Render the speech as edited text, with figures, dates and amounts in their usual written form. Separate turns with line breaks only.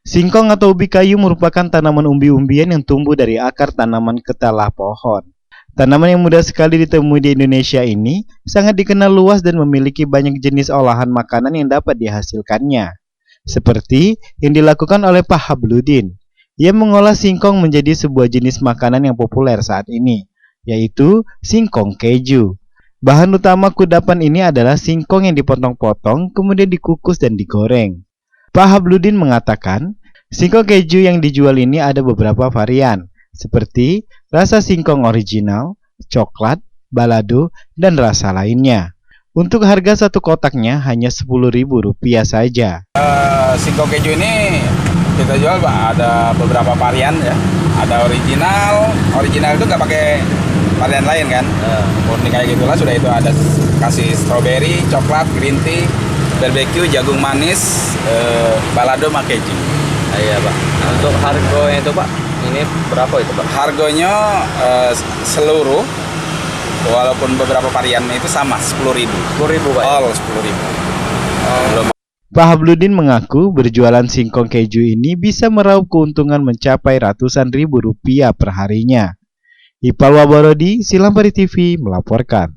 Singkong atau ubi kayu merupakan tanaman umbi-umbian yang tumbuh dari akar tanaman ketala pohon. Tanaman yang mudah sekali ditemui di Indonesia ini sangat dikenal luas dan memiliki banyak jenis olahan makanan yang dapat dihasilkannya. Seperti yang dilakukan oleh Pak Habludin. Ia mengolah singkong menjadi sebuah jenis makanan yang populer saat ini, yaitu singkong keju. Bahan utama kudapan ini adalah singkong yang dipotong-potong, kemudian dikukus dan digoreng. Pak Habludin mengatakan, singkong keju yang dijual ini ada beberapa varian, seperti rasa singkong original, coklat, balado, dan rasa lainnya. Untuk harga satu kotaknya hanya Rp10.000 saja.
Singkong keju ini kita jual Pak, ada beberapa varian ya. Ada original itu nggak pakai varian lain kan? Murni kayak gitulah sudah itu ada kasih strawberry, coklat, green tea, barbecue, jagung manis, balado sama keju.
Iya Pak. Untuk harganya itu Pak, ini berapa itu Pak?
Harganya seluruh, walaupun beberapa varian itu sama Rp10.000.
Rp10.000 Pak.
All Rp10.000.
Pak Habludin mengaku berjualan singkong keju ini bisa meraup keuntungan mencapai ratusan ribu rupiah per harinya. Ipal Waborodi, Silampari TV melaporkan.